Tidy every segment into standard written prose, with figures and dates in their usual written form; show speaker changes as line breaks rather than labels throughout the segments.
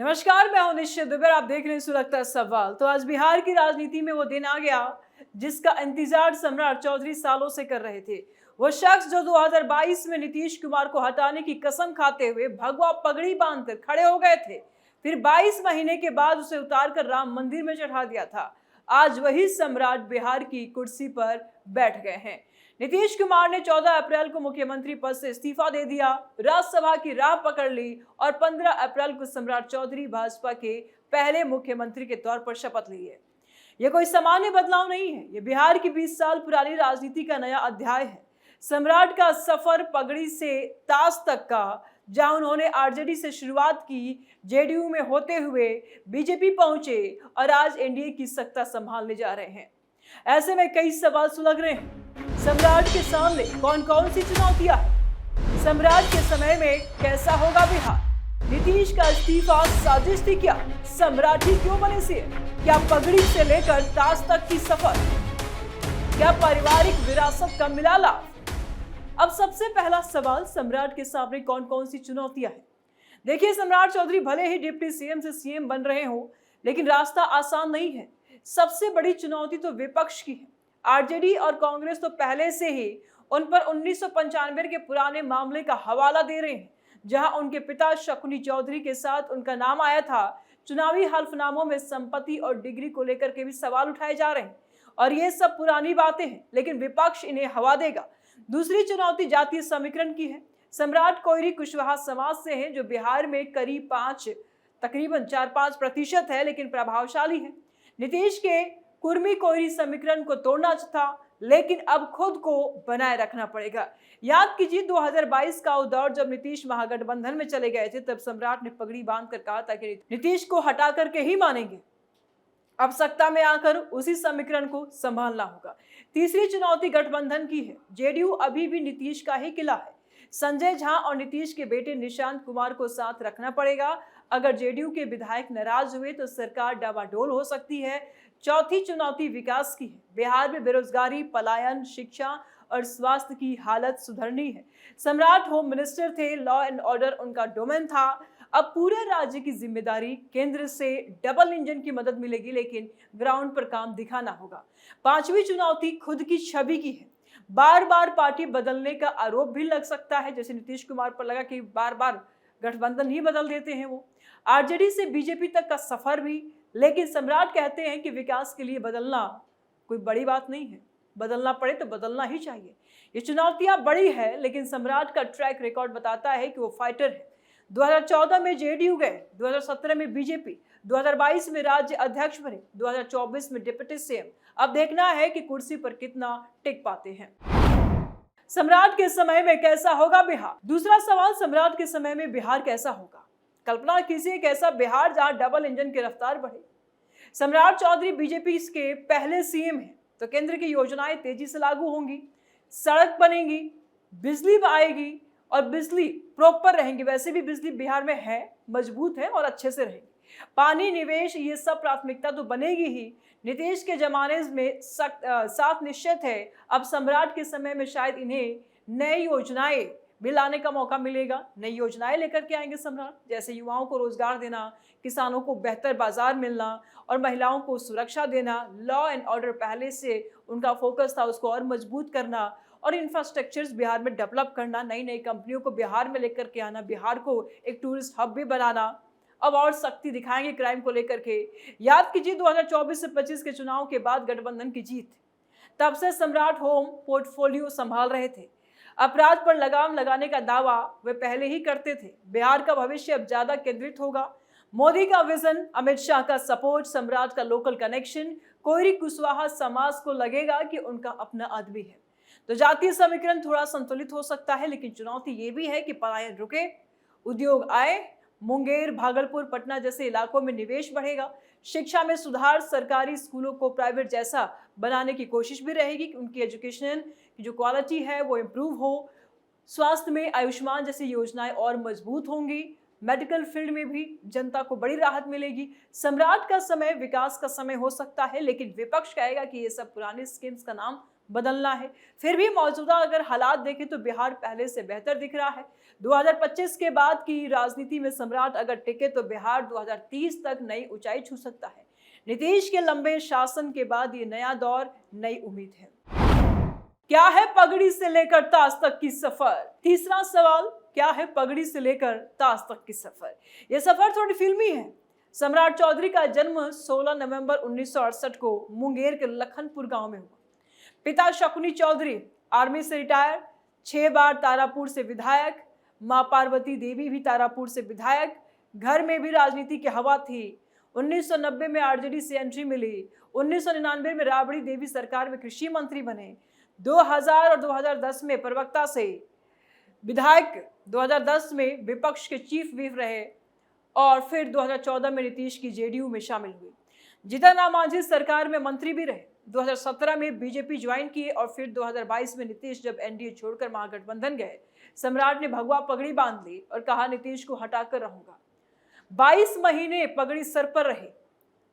नमस्कार, मैं हूं निश्चित दुबे। आप देख रहे हैं सुलगता सवाल। तो आज बिहार की राजनीति में वो दिन आ गया जिसका इंतजार सम्राट चौधरी सालों से कर रहे थे। वो शख्स जो 2022 में नीतीश कुमार को हटाने की कसम खाते हुए भगवा पगड़ी बांधकर खड़े हो गए थे, फिर 22 महीने के बाद उसे उतारकर राम मंदिर में चढ़ा दिया था। आज वही सम्राट बिहार की कुर्सी पर बैठ गए हैं। नीतीश कुमार ने 14 अप्रैल को मुख्यमंत्री पद से इस्तीफा दे दिया, राज्यसभा की राह पकड़ ली और 15 अप्रैल को सम्राट चौधरी भाजपा के पहले मुख्यमंत्री के तौर पर शपथ ली है। यह कोई सामान्य बदलाव नहीं है, यह बिहार की 20 साल पुरानी राजनीति का नया अध्याय है। सम्राट का सफर पगड़ी से ताज तक का, जहां उन्होंने आरजेडी से शुरुआत की, जेडीयू में होते हुए बीजेपी पहुंचे और आज एनडीए की सत्ता संभालने जा रहे हैं। ऐसे में कई सवाल सुलग रहे हैं। सम्राट के सामने कौन कौन सी चुनौतियां हैं? सम्राट के समय में कैसा होगा बिहार? नीतीश का इस्तीफा साजिश थी क्या? सम्राट ही क्यों बने सीएम? क्या पगड़ी से लेकर ताज तक की सफर? क्या पारिवारिक विरासत का मिला लाभ? अब सबसे पहला सवाल, सम्राट के सामने कौन कौन सी चुनौतियां हैं? देखिए, सम्राट चौधरी भले ही डिप्टी सीएम से सीएम बन रहे हो, लेकिन रास्ता आसान नहीं है। सबसे बड़ी चुनौती तो विपक्ष की है। आरजेडी और कांग्रेस तो पहले से ही उन पर 1995 के पुराने मामले का हवाला दे रहे हैं, जहां उनके पिता शकुनी चौधरी के साथ उनका नाम आया था। चुनावी हल्फनामों में संपत्ति और डिग्री को लेकर के भी सवाल उठाए जा रहे हैं और ये सब पुरानी बातें हैं, लेकिन विपक्ष इन्हें हवा देगा। दूसरी चुनौती जातीय समीकरण की है। सम्राट कोयरी कुशवाहा समाज से हैं, जो बिहार में तकरीबन 4-5% है, लेकिन प्रभावशाली है। नीतीश के कुर्मी कोयरी समीकरण को तोड़ना था, लेकिन अब खुद को बनाए रखना पड़ेगा। याद कीजिए 2022 का वो दौर जब नीतीश महागठबंधन में चले गए थे, तब सम्राट ने पगड़ी बांधकर कहा था कि नीतीश को हटा करके ही मानेंगे। अब सत्ता में आकर उसी समीकरण को संभालना होगा। तीसरी चुनौती गठबंधन की है। जेडीयू अभी भी नीतीश का ही किला है। संजय झा और नीतीश के बेटे निशांत कुमार को साथ रखना पड़ेगा। अगर जेडीयू के विधायक नाराज हुए तो सरकार डावाडोल हो सकती है। चौथी चुनौती विकास की है। बिहार में बेरोजगारी, पलायन, शिक्षा और स्वास्थ्य की हालत सुधरनी है। सम्राट होम मिनिस्टर थे, लॉ एंड ऑर्डर उनका डोमेन था। अब पूरे राज्य की जिम्मेदारी केंद्र से डबल इंजन की मदद मिलेगी, लेकिन ग्राउंड पर काम दिखाना होगा। पांचवी चुनौती खुद की छवि की है। बार बार पार्टी बदलने का आरोप भी लग सकता है, जैसे नीतीश कुमार पर लगा कि बार बार गठबंधन ही बदल देते हैं वो। आरजेडी से बीजेपी तक का सफर भी, लेकिन सम्राट कहते हैं कि विकास के लिए बदलना कोई बड़ी बात नहीं है, बदलना पड़े तो बदलना ही चाहिए। ये चुनौतियां बड़ी है, लेकिन सम्राट का ट्रैक रिकॉर्ड बताता है कि वो फाइटर है। 2014 में जेडीयू गए, 2017 में बीजेपी, 2022 में राज्य अध्यक्ष बने, 2024 में डिप्टी सीएम। अब देखना है कि कुर्सी पर कितना टिक पाते हैं। सम्राट के समय में कैसा होगा बिहार? दूसरा सवाल, सम्राट के समय में बिहार कैसा होगा? कल्पना कीजिए एक ऐसा बिहार जहां डबल इंजन की रफ्तार बढ़े। सम्राट चौधरी बीजेपी के पहले सीएम हैं, तो केंद्र की योजनाएं तेजी से लागू होंगी, सड़क बनेगी, बिजली आएगी और बिजली प्रॉपर रहेंगी। वैसे भी बिजली बिहार में है, मजबूत है और अच्छे से रहेगी। पानी, निवेश, ये सब प्राथमिकता तो बनेगी ही। नीतीश के जमाने में साथ निश्चित है। अब सम्राट के समय में शायद इन्हें नई योजनाएं भी लाने का मौका मिलेगा। नई योजनाएं लेकर के आएंगे सम्राट, जैसे युवाओं को रोजगार देना, किसानों को बेहतर बाजार मिलना और महिलाओं को सुरक्षा देना। लॉ एंड ऑर्डर पहले से उनका फोकस था, उसको और मजबूत करना और इंफ्रास्ट्रक्चर्स बिहार में डेवलप करना, नई नई कंपनियों को बिहार में लेकर के आना, बिहार को एक टूरिस्ट हब भी बनाना। अब और सख्ती दिखाएंगे क्राइम को लेकर के। याद कीजिए 2024 से 25 के चुनाव के बाद गठबंधन की जीत, तब से सम्राट होम पोर्टफोलियो संभाल रहे थे। अपराध पर लगाम लगाने का दावा वे पहले ही करते थे। बिहार का भविष्य अब ज्यादा केंद्रित होगा। मोदी का विजन, अमित शाह का सपोर्ट, सम्राट का लोकल कनेक्शन, कोयरी कुशवाहा समाज को लगेगा कि उनका अपना आदमी है। तो जातीय समीकरण थोड़ा संतुलित हो सकता है, लेकिन चुनौती ये भी है कि पलायन रुके, उद्योग आए, मुंगेर, भागलपुर, पटना जैसे इलाकों में निवेश बढ़ेगा, शिक्षा में सुधार, सरकारी स्कूलों को प्राइवेट जैसा बनाने की कोशिश भी रहेगी कि उनकी एजुकेशन की जो क्वालिटी है वो इम्प्रूव हो। स्वास्थ्य में आयुष्मान जैसी योजनाएं और मजबूत होंगी। मेडिकल फील्ड में भी जनता को बड़ी राहत मिलेगी। सम्राट का समय विकास का समय हो सकता है, लेकिन विपक्ष कहेगा कि ये सब पुरानी स्कीम्स का नाम बदलना है। फिर भी मौजूदा अगर हालात देखें तो बिहार पहले से बेहतर दिख रहा है। 2025 के बाद की राजनीति में सम्राट अगर टिके तो बिहार 2030 तक नई ऊंचाई छू सकता है। नीतीश के लंबे शासन के बाद ये नया दौर, नई उम्मीद है। क्या है पगड़ी से लेकर ताज तक की सफर? तीसरा सवाल, क्या है पगड़ी से लेकर ताज तक की सफर? यह सफर थोड़ी फिल्मी है। सम्राट चौधरी का जन्म 16 नवंबर 1968 को मुंगेर के लखनपुर गांव में हुआ। पिता शकुनी चौधरी आर्मी से रिटायर, 6 बार तारापुर से विधायक, मां पार्वती देवी भी तारापुर से विधायक। घर में भी राजनीति की हवा थी। 1990 में आरजेडी से एंट्री मिली। 1999 में राबड़ी देवी सरकार में कृषि मंत्री बने। 2000 और 2010 में प्रवक्ता से विधायक, 2010 में विपक्ष के चीफ व्हिप रहे और फिर 2014 में नीतीश की जेडीयू में शामिल हुई। जीतन राम मांझी सरकार में मंत्री भी रहे। 2017 में बीजेपी ज्वाइन किए और फिर 2022 में नीतीश जब एनडीए छोड़कर महागठबंधन गए, सम्राट ने भगवा पगड़ी बांध ली और कहा नीतीश को हटाकर रहूंगा। 22 महीने पगड़ी सर पर रही।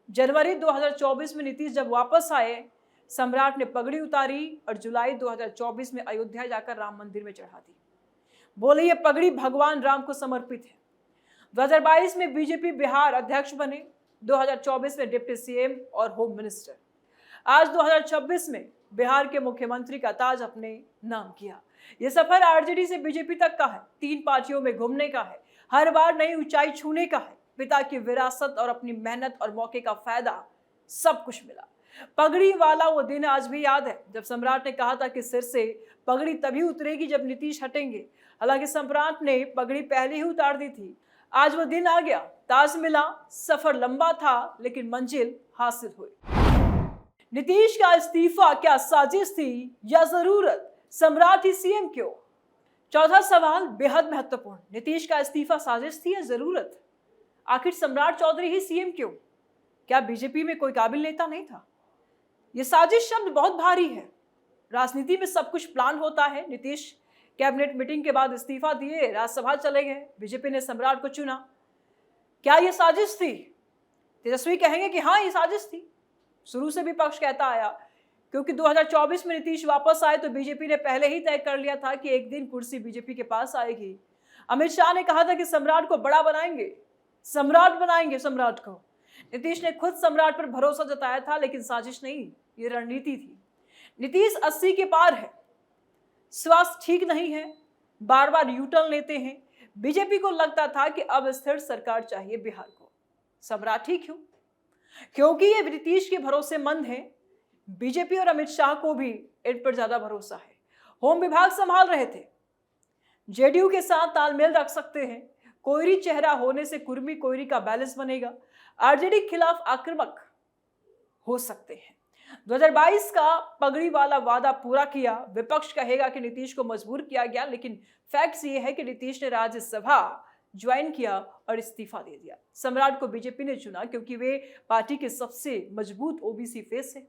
जनवरी 2024 में नीतीश जब वापस आए, सम्राट ने पगड़ी उतारी और जुलाई 2024 में अयोध्या जाकर राम मंदिर में चढ़ा दी। बोले ये पगड़ी भगवान राम को समर्पित है। 2022 में बीजेपी बिहार अध्यक्ष बने। 2024 में डिप्टी सीएम और होम मिनिस्टर। आज 2026 में बिहार के मुख्यमंत्री का ताज अपने नाम किया। यह सफर आरजेडी से बीजेपी तक का है। 3 पार्टियों में घूमने का है। हर बार नई ऊंचाई छूने का है। पिता की विरासत और अपनी मेहनत और मौके का फायदा सब कुछ मिला। पगड़ी वाला वो दिन आज भी याद है जब सम्राट ने कहा था कि सिर से पगड़ी तभी उतरेगी जब नीतीश हटेंगे। हालांकि सम्राट ने पगड़ी पहले ही उतार दी थी। आज वो दिन आ गया, ताज मिला। सफर लंबा था लेकिन मंजिल हासिल हुई। नीतीश का इस्तीफा क्या साजिश थी या जरूरत? सम्राट ही सीएम क्यों? चौथा सवाल बेहद महत्वपूर्ण, नीतीश का इस्तीफा साजिश थी या जरूरत? आखिर सम्राट चौधरी ही सीएम क्यों? क्या बीजेपी में कोई काबिल नेता नहीं था? यह साजिश शब्द बहुत भारी है। राजनीति में सब कुछ प्लान होता है। नीतीश कैबिनेट मीटिंग के बाद इस्तीफा दिए, राज्यसभा चले गए। बीजेपी ने सम्राट को चुना। क्या यह साजिश थी? तेजस्वी कहेंगे कि हाँ, ये साजिश थी। शुरू से विपक्ष कहता आया, क्योंकि 2024 में नीतीश वापस आए तो बीजेपी ने पहले ही तय कर लिया था कि एक दिन कुर्सी बीजेपी के पास आएगी। अमित शाह ने कहा था कि सम्राट को बड़ा बनाएंगे, सम्राट बनाएंगे सम्राट को। नीतीश ने खुद सम्राट पर भरोसा जताया था, लेकिन साजिश नहीं, ये रणनीति थी। नीतीश 80 के पार है, स्वास्थ्य ठीक नहीं है, बार बार यूटर्न लेते हैं। बीजेपी को लगता था कि अब स्थिर सरकार चाहिए बिहार को। सम्राट ही क्यों? क्योंकि ये नीतीश के भरोसेमंद हैं। बीजेपी और अमित शाह को भी इन पर ज्यादा भरोसा है। होम विभाग संभाल रहे थे, जेडीयू के साथ तालमेल रख सकते हैं। कोयरी चेहरा होने से कुर्मी कोयरी का बैलेंस बनेगा। आरजेडी के खिलाफ आक्रामक हो सकते हैं। 2022 का पगड़ी वाला वादा पूरा किया। विपक्ष कहेगा कि नीतीश को मजबूर किया गया, लेकिन फैक्ट्स ये है कि नीतीश ने राज्यसभा ज्वाइन किया और इस्तीफा दे दिया। सम्राट को बीजेपी ने चुना क्योंकि वे पार्टी के सबसे मजबूत ओबीसी फेस है।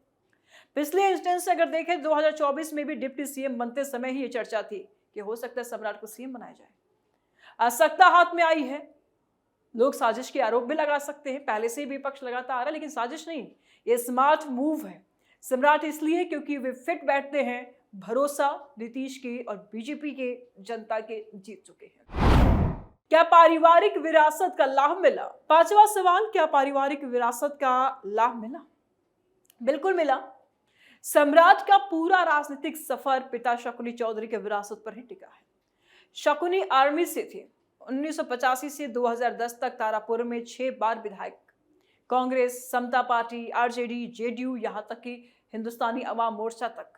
पिछले इंस्टेंस से अगर देखें 2024 में भी डिप्टी सीएम बनते समय ही ये चर्चा थी कि हो सकता है सम्राट को सीएम बनाया जाए। आज सत्ता हाथ में आई है, लोग साजिश के आरोप भी लगा सकते हैं। पहले से ही विपक्ष लगाता आ रहा है, लेकिन साजिश नहीं, ये स्मार्ट मूव है। सम्राट इसलिए क्योंकि वे फिट बैठते हैं। भरोसा नीतीश के और बीजेपी के जनता के जीत चुके हैं। क्या पारिवारिक विरासत का लाभ मिला? 5वां सवाल, क्या पारिवारिक विरासत का लाभ मिला? बिल्कुल मिला। सम्राट का पूरा राजनीतिक सफर पिता शकुनी चौधरी के विरासत पर ही टिका है। शकुनी आर्मी से थे। 1985 से 2010 तक तारापुर में 6 बार विधायक। कांग्रेस, समता पार्टी, आरजेडी, जेडीयू, यहां तक कि हिंदुस्तानी अवाम मोर्चा तक।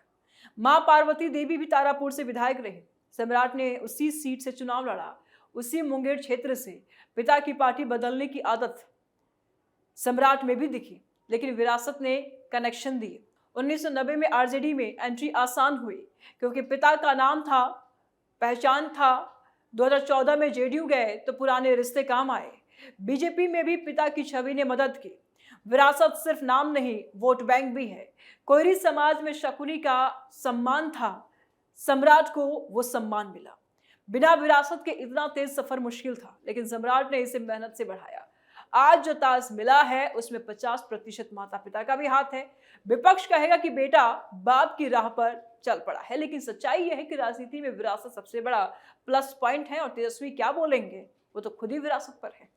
मां पार्वती देवी भी तारापुर से विधायक रहे। सम्राट ने उसी सीट से चुनाव लड़ा, उसी मुंगेर क्षेत्र से। पिता की पार्टी बदलने की आदत सम्राट में भी दिखी, लेकिन विरासत ने कनेक्शन दिए। 1990 में आरजेडी में एंट्री आसान हुई क्योंकि पिता का नाम था, पहचान था। 2014 में जेडीयू गए तो पुराने रिश्ते काम आए। बीजेपी में भी पिता की छवि ने मदद की। विरासत सिर्फ नाम नहीं, वोट बैंक भी है। कोयरी समाज में शकुनी का सम्मान था, सम्राट को वो सम्मान मिला। बिना विरासत के इतना तेज सफर मुश्किल था, लेकिन सम्राट ने इसे मेहनत से बढ़ाया। आज जो ताज मिला है उसमें 50% माता पिता का भी हाथ है। विपक्ष कहेगा कि बेटा बाप की राह पर चल पड़ा है, लेकिन सच्चाई यह है कि राजनीति में विरासत सबसे बड़ा प्लस पॉइंट है और तेजस्वी क्या बोलेंगे वो तो खुद ही विरासत पर है।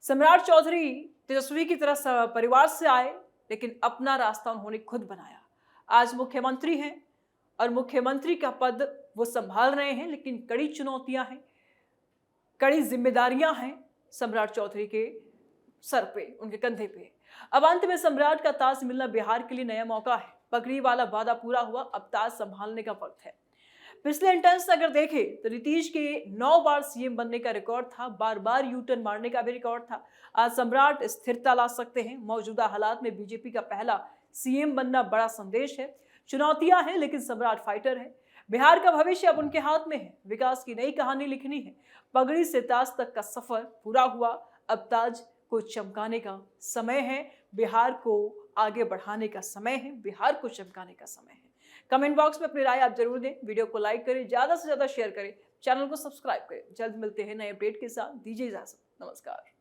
सम्राट चौधरी तेजस्वी की तरह परिवार से आए, लेकिन अपना रास्ता उन्होंने खुद बनाया। आज मुख्यमंत्री हैं और मुख्यमंत्री का पद वो संभाल रहे हैं, लेकिन कड़ी चुनौतियां हैं, कड़ी जिम्मेदारियां हैं सम्राट चौधरी के सर पे, उनके कंधे पे। अब अंत में सम्राट का ताज मिलना बिहार के लिए नया मौका है। पगड़ी वाला वादा पूरा हुआ, अब ताज संभालने का वक्त है। पिछले इंटर्न्स अगर देखें तो नीतीश के 9 बार सीएम बनने का रिकॉर्ड था, बार बार यू टर्न मारने का भी रिकॉर्ड था। आज सम्राट स्थिरता ला सकते हैं। मौजूदा हालात में बीजेपी का पहला सीएम बनना बड़ा संदेश है। चुनौतियां हैं, लेकिन सम्राट फाइटर है। बिहार का भविष्य अब उनके हाथ में है। विकास की नई कहानी लिखनी है। पगड़ी से ताज तक का सफर पूरा हुआ, अब ताज को चमकाने का समय है। बिहार को आगे बढ़ाने का समय है, बिहार को चमकाने का समय है। कमेंट बॉक्स में अपनी राय आप जरूर दें। वीडियो को लाइक करें, ज्यादा से ज्यादा शेयर करें, चैनल को सब्सक्राइब करें। जल्द मिलते हैं नए अपडेट के साथ। दीजिए इजाजत, नमस्कार।